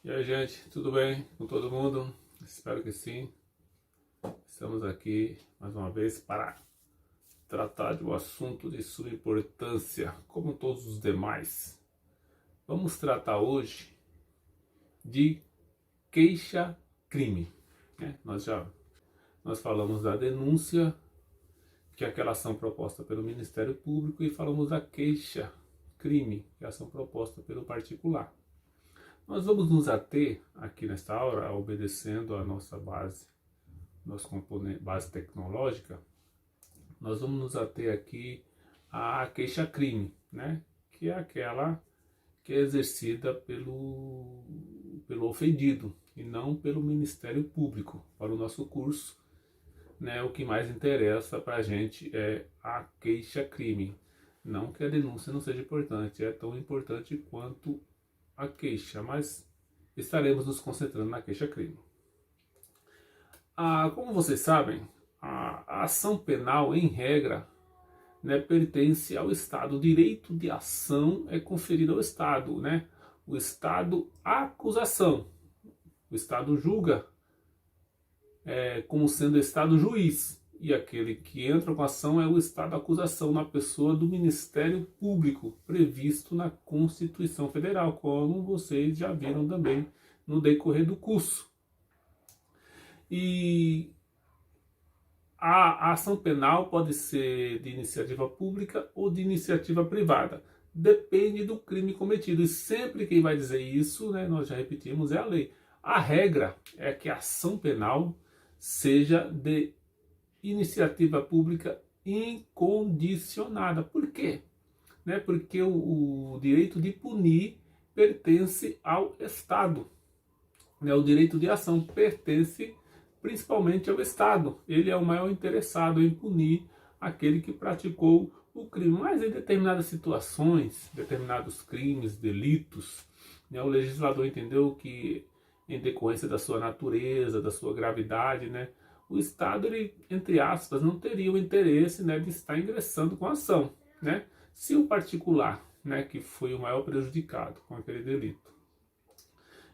E aí, gente, tudo bem com todo mundo? Espero que sim. Estamos aqui mais uma vez para tratar de um assunto de sua importância, como todos os demais. Vamos tratar hoje de queixa-crime, né? Nós falamos da denúncia, que é aquela ação proposta pelo Ministério Público, e falamos da queixa-crime, que é a ação proposta pelo particular. Nós vamos nos ater aqui nesta aula, obedecendo a nossa base, nosso componente, base tecnológica. Nós vamos nos ater aqui à queixa-crime, né? Que é aquela que é exercida pelo ofendido e não pelo Ministério Público. Para o nosso curso, né, o que mais interessa para a gente é a queixa-crime. Não que a denúncia não seja importante, é tão importante quanto a queixa, mas estaremos nos concentrando na queixa-crime. Como vocês sabem, a ação penal, em regra, né, pertence ao Estado. O direito de ação é conferido ao Estado, né? O Estado acusação. O Estado julga como sendo o Estado juiz. E aquele que entra com a ação é o Estado acusação, na pessoa do Ministério Público, previsto na Constituição Federal, como vocês já viram também no decorrer do curso. E a ação penal pode ser de iniciativa pública ou de iniciativa privada. Depende do crime cometido. E sempre quem vai dizer isso, né, nós já repetimos, é a lei. A regra é que a ação penal seja de iniciativa pública incondicionada. Por quê? Né? Porque o direito de punir pertence ao Estado. Né? O direito de ação pertence principalmente ao Estado. Ele é o maior interessado em punir aquele que praticou o crime. Mas em determinadas situações, determinados crimes, delitos, né, o legislador entendeu que, em decorrência da sua natureza, da sua gravidade, né, o Estado, ele, entre aspas, não teria o interesse, né, de estar ingressando com a ação. Né? Se o particular, né, que foi o maior prejudicado com aquele delito,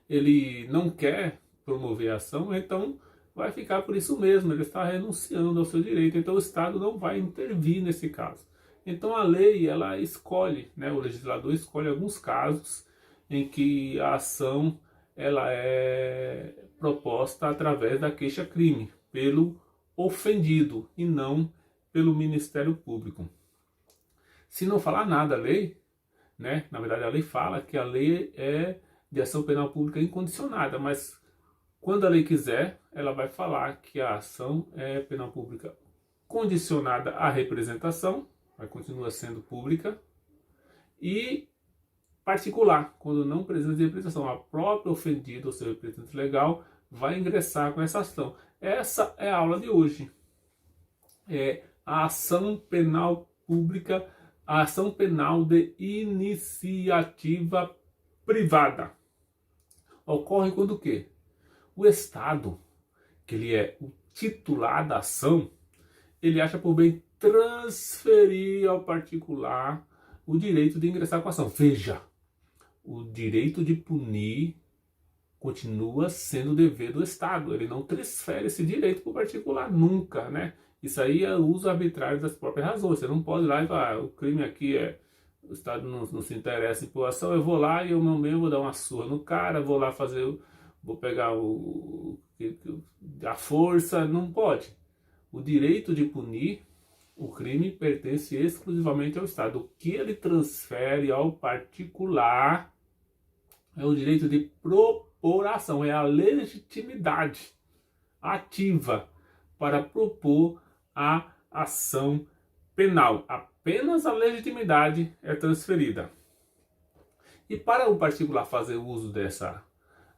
ele não quer promover a ação, então vai ficar por isso mesmo, ele está renunciando ao seu direito, então o Estado não vai intervir nesse caso. Então a lei, ela escolhe, né, o legislador escolhe alguns casos em que a ação ela é proposta através da queixa-crime, pelo ofendido e não pelo Ministério Público. Se não falar nada a lei, né, na verdade a lei fala que a lei é de ação penal pública incondicionada, mas quando a lei quiser, ela vai falar que a ação é penal pública condicionada à representação, vai continuar sendo pública, e particular, quando não precisa de representação, a própria ofendida, ou seu representante legal, vai ingressar com essa ação. Essa é a aula de hoje. É a ação penal pública, a ação penal de iniciativa privada. Ocorre quando o quê? O Estado, que ele é o titular da ação, ele acha por bem transferir ao particular o direito de ingressar com a ação. Veja, o direito de punir continua sendo dever do Estado. Ele não transfere esse direito para o particular nunca, né? Isso aí é o uso arbitrário das próprias razões. Você não pode ir lá e falar, o crime aqui é... O Estado não se interessa em ação, eu vou lá e eu mesmo vou dar uma surra no cara, vou lá fazer... Vou pegar a força, não pode. O direito de punir o crime pertence exclusivamente ao Estado. O que ele transfere ao particular é o direito de propor ação, é a legitimidade ativa para propor a ação penal. Apenas a legitimidade é transferida. E para o particular fazer uso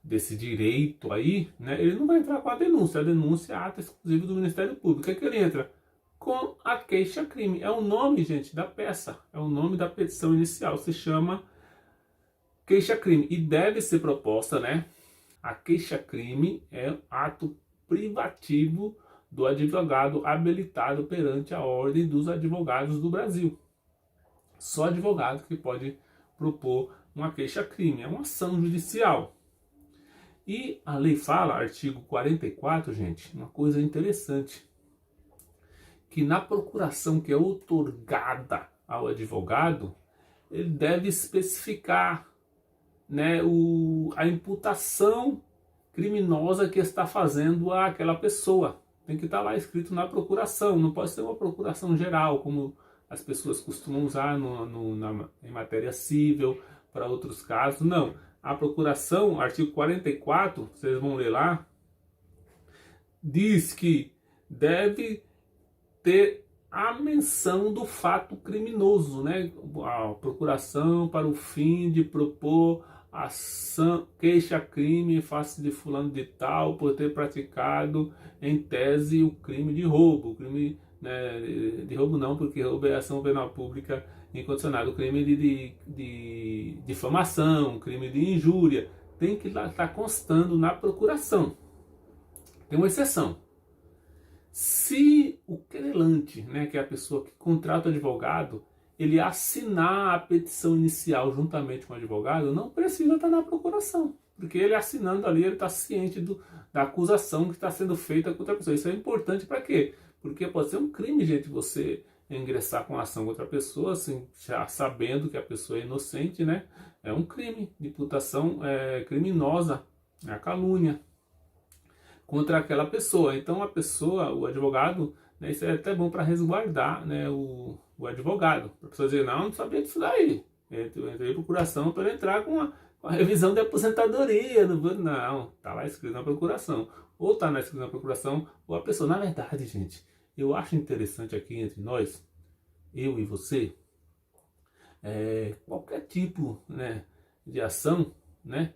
desse direito aí, né, ele não vai entrar com a denúncia. A denúncia é ato exclusivo do Ministério Público. O que é que ele entra? Com a queixa-crime. É o nome, gente, da peça. É o nome da petição inicial. Se chama queixa-crime. E deve ser proposta, né? A queixa-crime é ato privativo do advogado habilitado perante a Ordem dos Advogados do Brasil. Só advogado que pode propor uma queixa-crime. É uma ação judicial. E a lei fala, artigo 44, gente, uma coisa interessante, que na procuração que é outorgada ao advogado, ele deve especificar, né, a imputação criminosa que está fazendo àquela pessoa. Tem que estar lá escrito na procuração, não pode ser uma procuração geral, como as pessoas costumam usar em matéria civil, para outros casos. Não, a procuração, artigo 44, vocês vão ler lá, diz que deve ter a menção do fato criminoso, né? A procuração para o fim de propor ação, queixa-crime em face de fulano de tal por ter praticado em tese o crime de roubo. O crime, né, de roubo não, porque roubo é ação penal pública incondicionada. O crime de difamação, crime de injúria, tem que estar constando na procuração. Tem uma exceção. Se o querelante, né, que é a pessoa que contrata o advogado, ele assinar a petição inicial juntamente com o advogado, não precisa estar na procuração. Porque ele assinando ali, ele está ciente da acusação que está sendo feita contra a pessoa. Isso é importante para quê? Porque pode ser um crime, gente, você ingressar com ação contra a pessoa, assim, já sabendo que a pessoa é inocente, né? É um crime de imputação criminosa, é a calúnia contra aquela pessoa. Então a pessoa, o advogado, né, isso é até bom para resguardar, né, o advogado. A pessoa dizer, não sabia disso daí. Eu entrei em procuração para entrar com a revisão de aposentadoria. Não, está lá escrito na procuração. Ou está lá escrito na procuração, ou a pessoa. Na verdade, gente, eu acho interessante aqui entre nós, eu e você, qualquer tipo, né, de ação, né,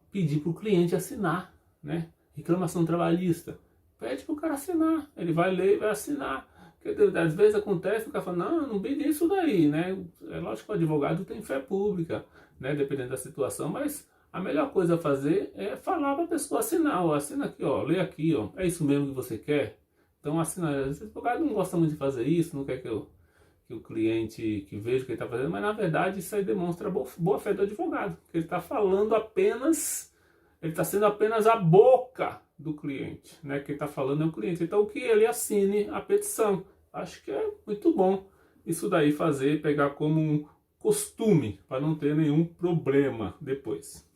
pedir para o cliente assinar, né? Reclamação trabalhista, pede para o cara assinar, ele vai ler e vai assinar. Porque às vezes acontece, o cara fala, não pedi isso daí, né? É lógico que o advogado tem fé pública, né? Dependendo da situação, mas a melhor coisa a fazer é falar para a pessoa assinar, ó, assina aqui, ó, lê aqui, ó, é isso mesmo que você quer? Então assina. O advogado não gosta muito de fazer isso, não quer que o cliente que veja o que ele está fazendo, mas na verdade isso aí demonstra boa fé do advogado, que ele está falando apenas. Ele está sendo apenas a boca do cliente, né? Quem está falando é o cliente. Então que ele assine a petição. Acho que é muito bom isso daí fazer, pegar como um costume, para não ter nenhum problema depois.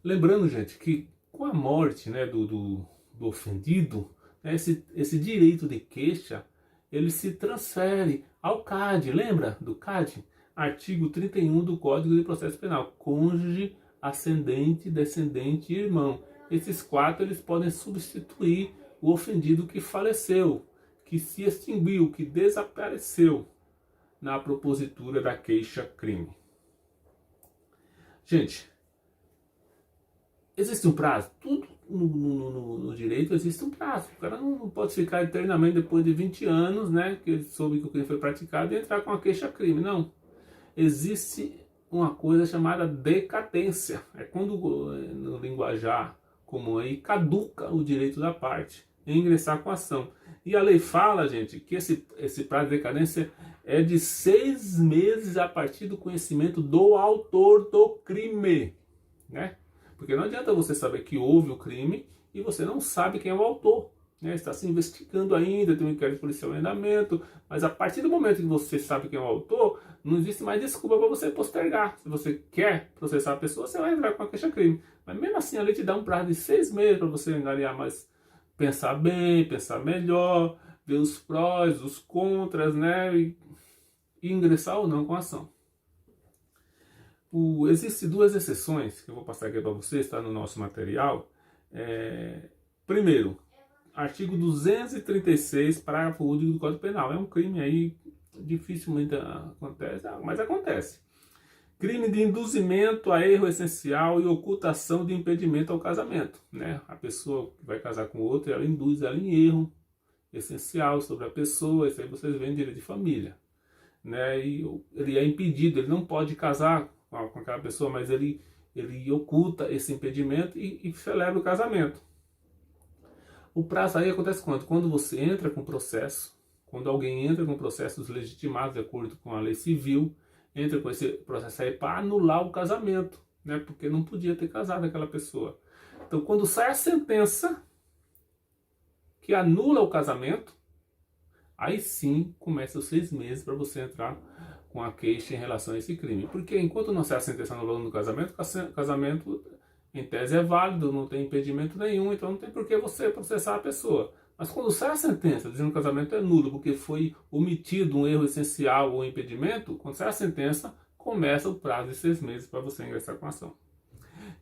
Lembrando, gente, que com a morte, né, do ofendido, né, esse direito de queixa, ele se transfere ao CAD. Lembra do CAD? Artigo 31 do Código de Processo Penal. Cônjuge, ascendente, descendente e irmão. Esses quatro eles podem substituir o ofendido que faleceu, que se extinguiu, que desapareceu na propositura da queixa-crime. Gente, existe um prazo? Tudo no direito existe um prazo. O cara não pode ficar eternamente depois de 20 anos, né, que ele soube que o crime foi praticado e entrar com a queixa-crime. Não. Existe uma coisa chamada decadência. É quando, no linguajar comum aí, caduca o direito da parte em ingressar com a ação. E a lei fala, gente, que esse prazo de decadência é de 6 meses a partir do conhecimento do autor do crime, né? Porque não adianta você saber que houve o crime e você não sabe quem é o autor, né? Está se investigando ainda, tem um inquérito policial em andamento, mas a partir do momento que você sabe quem é o autor, não existe mais desculpa para você postergar. Se você quer processar a pessoa, você vai entrar com a queixa-crime. Mas mesmo assim, a lei te dá um prazo de 6 meses para você angariar mais, pensar bem, pensar melhor, ver os prós, os contras, né? E ingressar ou não com a ação. Existem duas exceções que eu vou passar aqui para vocês, está no nosso material. Primeiro, artigo 236, parágrafo único do Código Penal. É um crime aí dificilmente acontece, mas acontece. Crime de induzimento a erro essencial e ocultação de impedimento ao casamento, né? A pessoa que vai casar com outra, ela induz ela em erro essencial sobre a pessoa. Isso aí vocês veem em direito de família, né? E ele é impedido, ele não pode casar com aquela pessoa, mas ele oculta esse impedimento e celebra o casamento. O prazo aí acontece quando? Quando você entra com processo, quando alguém entra com processos legitimados de acordo com a lei civil, entra com esse processo aí para anular o casamento. né? Porque não podia ter casado aquela pessoa. Então, quando sai a sentença que anula o casamento, aí sim começa os 6 meses para você entrar com a queixa em relação a esse crime. Porque enquanto não sai a sentença anulando o casamento, o casamento em tese é válido, não tem impedimento nenhum, então não tem por que você processar a pessoa. Mas quando sai a sentença dizendo que o casamento é nulo porque foi omitido um erro essencial ou impedimento, quando sai a sentença, começa o prazo de 6 meses para você ingressar com a ação.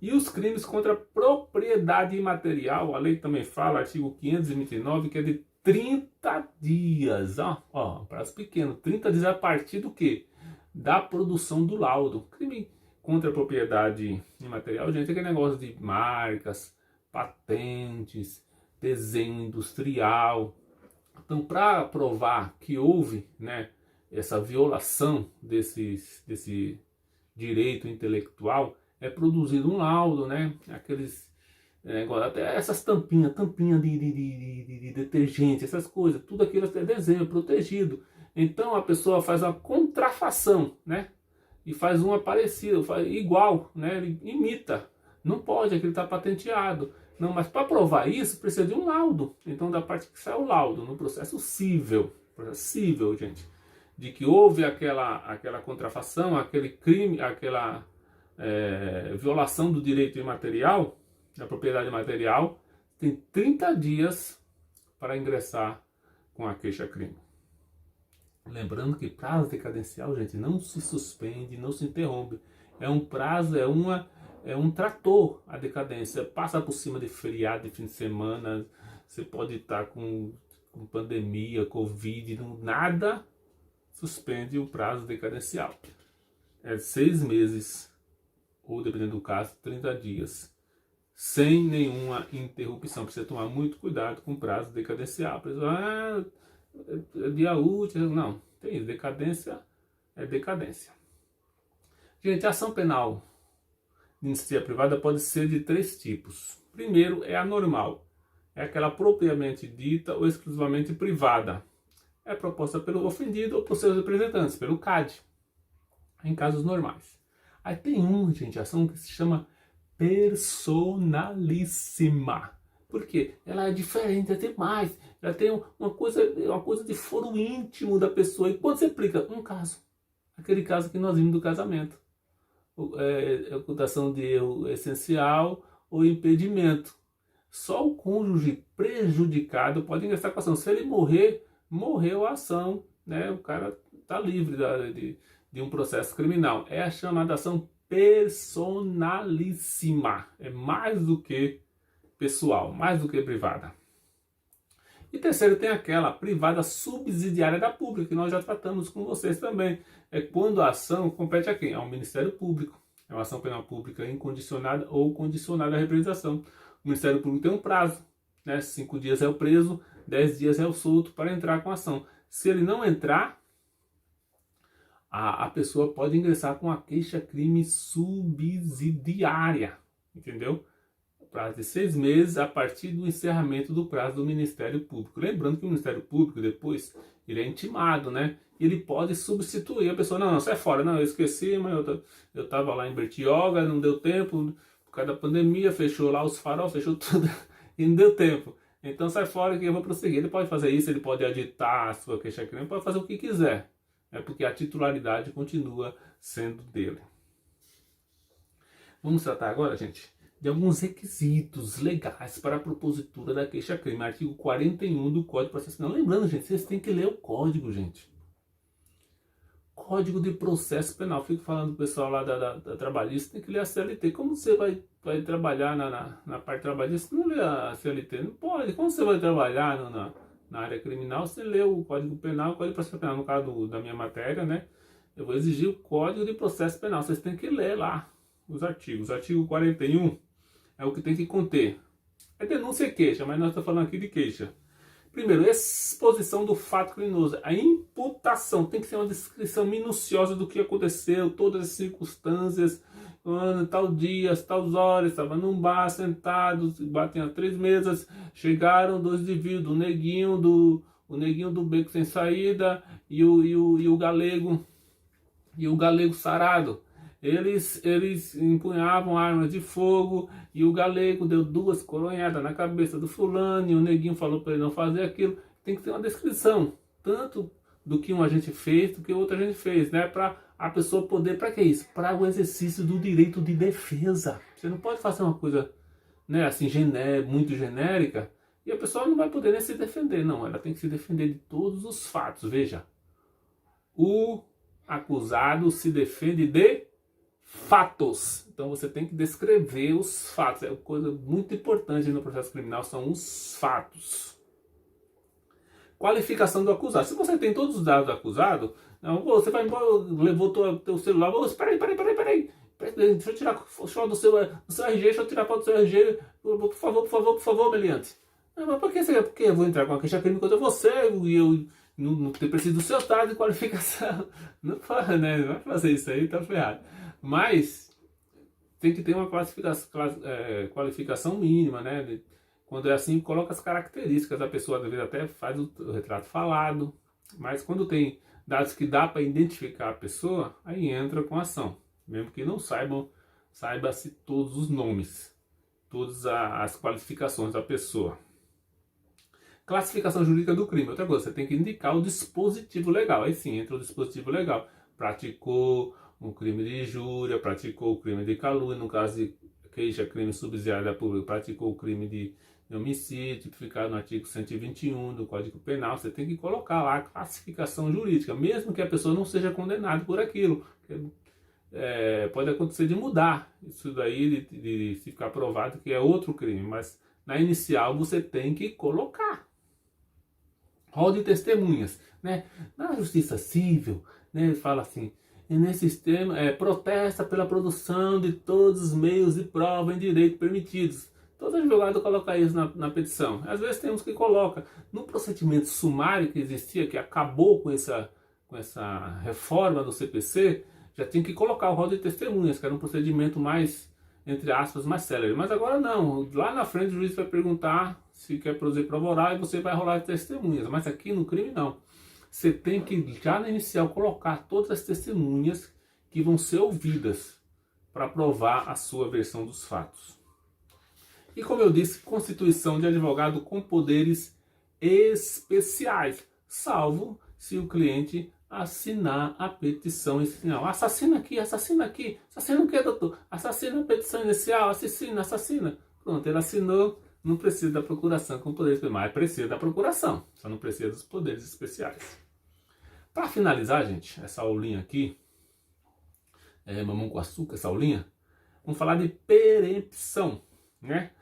E os crimes contra a propriedade imaterial, a lei também fala, artigo 529, que é de 30 dias. Prazo pequeno. 30 dias a partir do quê? Da produção do laudo. Crime contra a propriedade imaterial, gente, é aquele negócio de marcas, patentes, desenho industrial. Então, para provar que houve, né, essa violação desse direito intelectual, é produzido um laudo, né? Aqueles até essas tampinha de detergente, essas coisas, tudo aquilo é desenho, é protegido. Então a pessoa faz uma contrafação, né? E faz uma parecida, faz igual, né? Ele imita. Não pode, aquilo está patenteado. Não, mas para provar isso precisa de um laudo. Então da parte que sai o laudo no processo civil, gente, de que houve aquela contrafação, aquele crime, aquela violação do direito imaterial, da propriedade imaterial, tem 30 dias para ingressar com a queixa-crime. Lembrando que prazo decadencial, gente, não se suspende, não se interrompe. É um prazo, é um trator a decadência. Passa por cima de feriado, de fim de semana, você pode estar com pandemia, Covid, nada suspende o prazo decadencial. É 6 meses, ou dependendo do caso, 30 dias, sem nenhuma interrupção. Precisa tomar muito cuidado com o prazo decadencial. É dia útil, não, tem isso, decadência é decadência. Gente, a ação penal de iniciativa privada pode ser de 3 tipos. Primeiro é a normal, é aquela propriamente dita ou exclusivamente privada. É proposta pelo ofendido ou por seus representantes, pelo CAD, em casos normais. Aí tem ação que se chama personalíssima. Por quê? Ela é diferente, é demais. Ela tem uma coisa de foro íntimo da pessoa. E quando você aplica um caso, aquele caso que nós vimos do casamento, ocultação de erro essencial ou impedimento, só o cônjuge prejudicado pode ingressar com a ação. Se ele morrer, morreu a ação, né? O cara está livre de um processo criminal. É a chamada ação personalíssima. É mais do que pessoal, mais do que privada. E terceiro, tem aquela privada subsidiária da pública, que nós já tratamos com vocês também. É quando a ação compete a quem? Ao Ministério Público. É uma ação penal pública incondicionada ou condicionada à representação. O Ministério Público tem um prazo, né? 5 dias é o preso, 10 dias é o solto para entrar com a ação. Se ele não entrar, a pessoa pode ingressar com a queixa-crime subsidiária, entendeu? Prazo de 6 meses a partir do encerramento do prazo do Ministério Público. Lembrando que o Ministério Público, depois, ele é intimado, né? Ele pode substituir a pessoa. Não, sai fora. Não, eu esqueci, mas eu estava lá em Bertioga, não deu tempo, por causa da pandemia, fechou lá os farol, fechou tudo, e não deu tempo. Então sai fora que eu vou prosseguir. Ele pode fazer isso, ele pode aditar a sua queixa-crime, pode fazer o que quiser. É porque a titularidade continua sendo dele. Vamos tratar agora, gente, de alguns requisitos legais para a propositura da queixa-crime. Artigo 41 do Código de Processo Penal. Lembrando, gente, vocês têm que ler o código, gente. Código de Processo Penal. Fico falando do pessoal lá da trabalhista, tem que ler a CLT. Como você vai trabalhar na parte trabalhista, não lê a CLT? Não pode. Como você vai trabalhar na área criminal, você lê o Código Penal, o Código de Processo Penal. No caso da minha matéria, né? Eu vou exigir o Código de Processo Penal. Vocês têm que ler lá os artigos. Artigo 41 é o que tem que conter. É denúncia e queixa, mas nós estamos falando aqui de queixa. Primeiro, exposição do fato criminoso. A imputação tem que ser uma descrição minuciosa do que aconteceu, todas as circunstâncias, tal dia, tal horas, estava num bar sentado, batem a 3 mesas, chegaram 2 indivíduos, o neguinho do beco sem saída e o galego sarado. eles empunhavam armas de fogo e o galego deu 2 coronhadas na cabeça do fulano e o neguinho falou para ele não fazer aquilo. Tem que ter uma descrição, tanto do que um agente fez, do que o outro agente fez, né? Para a pessoa poder, para que isso? Para o exercício do direito de defesa. Você não pode fazer uma coisa, né, assim, muito genérica, e a pessoa não vai poder nem se defender, não. Ela tem que se defender de todos os fatos. Veja, o acusado se defende de fatos. Então você tem que descrever os fatos. É uma coisa muito importante no processo criminal, são os fatos. Qualificação do acusado. Se você tem todos os dados do acusado, não, você vai embora, levou teu celular, espera aí. Deixa eu tirar foto do seu RG, deixa eu tirar foto do seu RG, por favor, meliante. Mas por que você? Porque eu vou entrar com uma queixa crime contra você e eu não preciso do seu estado de qualificação. Não pode, né? Não vai fazer isso aí, tá ferrado. Mas tem que ter uma qualificação mínima, né? Quando é assim, coloca as características da pessoa, às vezes até faz o retrato falado, mas quando tem dados que dá para identificar a pessoa, aí entra com ação, mesmo que não saiba-se todos os nomes, todas as qualificações da pessoa. Classificação jurídica do crime. Outra coisa, você tem que indicar o dispositivo legal. Aí sim, entra o dispositivo legal. Praticou um crime de injúria, praticou o crime de calúnia, no caso de queixa, crime subsidiário da pública, praticou o crime de homicídio, tipificado no artigo 121 do Código Penal. Você tem que colocar lá a classificação jurídica, mesmo que a pessoa não seja condenada por aquilo. Pode acontecer de mudar isso daí, de ficar provado que é outro crime, mas na inicial você tem que colocar. Rol de testemunhas, né? Na justiça civil, né, ele fala assim, nesse sistema, protesta pela produção de todos os meios de prova em direito permitidos. Todo advogado coloca isso na petição. Às vezes temos que colocar. No procedimento sumário que existia, que acabou com essa reforma do CPC, já tem que colocar o rol de testemunhas, que era um procedimento mais, entre aspas, mais célere. Mas agora não. Lá na frente o juiz vai perguntar se quer produzir prova oral e você vai rolar testemunhas. Mas aqui no crime não. Você tem que já na inicial colocar todas as testemunhas que vão ser ouvidas para provar a sua versão dos fatos. E como eu disse, constituição de advogado com poderes especiais, salvo se o cliente assinar a petição inicial. Assassina aqui, assassina o que, doutor? Assassina a petição inicial, assassina. Pronto, ele assinou, não precisa da procuração com poderes especiais, mas precisa da procuração, só não precisa dos poderes especiais. Para finalizar, gente, essa aulinha aqui, mamão com açúcar, essa aulinha, vamos falar de perempção, né?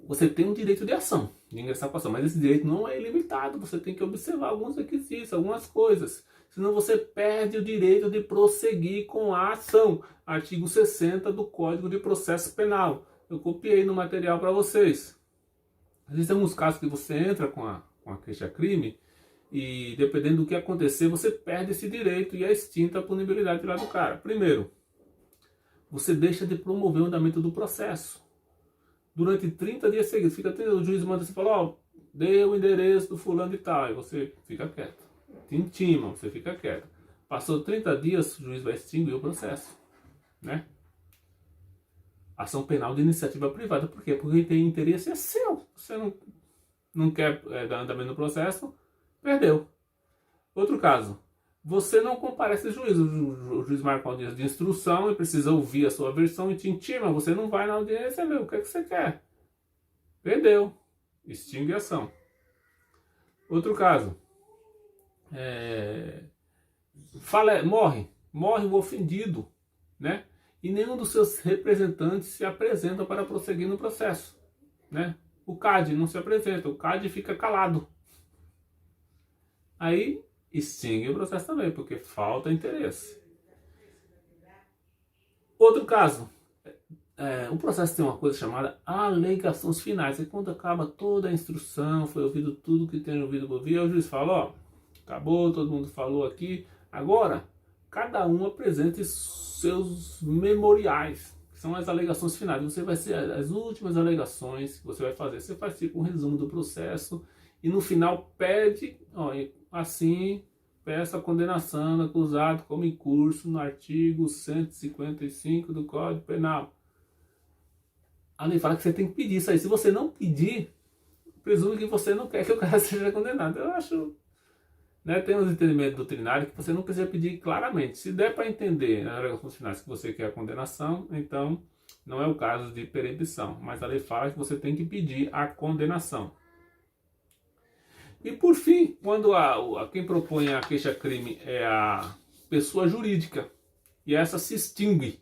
Você tem um direito de ação, de ingressar com ação, mas esse direito não é ilimitado, você tem que observar alguns requisitos, algumas coisas, senão você perde o direito de prosseguir com a ação. Artigo 60 do Código de Processo Penal. Eu copiei no material para vocês. Existem alguns casos que você entra com a queixa-crime e, dependendo do que acontecer, você perde esse direito e é extinta a punibilidade lá do cara. Primeiro, você deixa de promover o andamento do processo. Durante 30 dias seguidos, o juiz manda você falar, dê o endereço do fulano e tal, e você fica quieto. Te intima, você fica quieto. Passou 30 dias, o juiz vai extinguir o processo, né? Ação penal de iniciativa privada, por quê? Porque tem interesse é seu. Você não quer dar andamento no processo, perdeu. Outro caso, você não comparece ao juiz, o juiz marca uma audiência de instrução e precisa ouvir a sua versão e te intima, você não vai na audiência, o que é que você quer? Perdeu, extingue a ação. Outro caso, morre o ofendido, né? E nenhum dos seus representantes se apresenta para prosseguir no processo, né? O CAD não se apresenta, o CAD fica calado. Aí extingue o processo também, porque falta interesse. Outro caso, o processo tem uma coisa chamada alegações finais. E quando acaba toda a instrução, foi ouvido tudo que tem ouvido por ouvir, o juiz fala, acabou, todo mundo falou aqui, agora cada um apresente seus memoriais, que são as alegações finais. Você vai ser as últimas alegações que você vai fazer. Você faz tipo um resumo do processo e no final pede, assim peço a condenação do acusado como em curso no artigo 155 do Código Penal. A lei fala que você tem que pedir isso aí. Se você não pedir, presume que você não quer que o cara seja condenado. Eu acho, né, tem uns entendimentos doutrinários que você não precisa pedir claramente. Se der para entender nas alegações finais que você quer a condenação, então não é o caso de proibição. Mas a lei fala que você tem que pedir a condenação. E por fim, quando quem propõe a queixa-crime é a pessoa jurídica, e essa se extingue.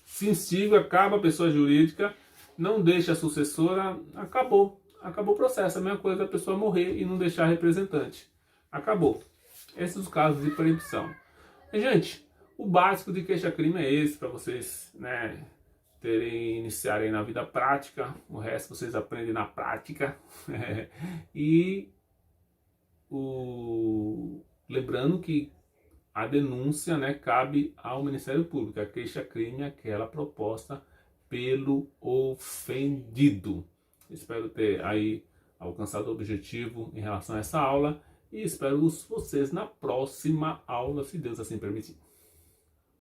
Se extingue, acaba a pessoa jurídica, não deixa a sucessora, acabou. Acabou o processo. A mesma coisa da pessoa morrer e não deixar representante. Acabou. Esses são os casos de proibição. E, gente, o básico de queixa-crime é esse, para vocês, né, iniciarem na vida prática. O resto vocês aprendem na prática. E lembrando que a denúncia, né, cabe ao Ministério Público. A queixa-crime é aquela proposta pelo ofendido. Espero ter aí alcançado o objetivo em relação a essa aula e espero vocês na próxima aula, se Deus assim permitir.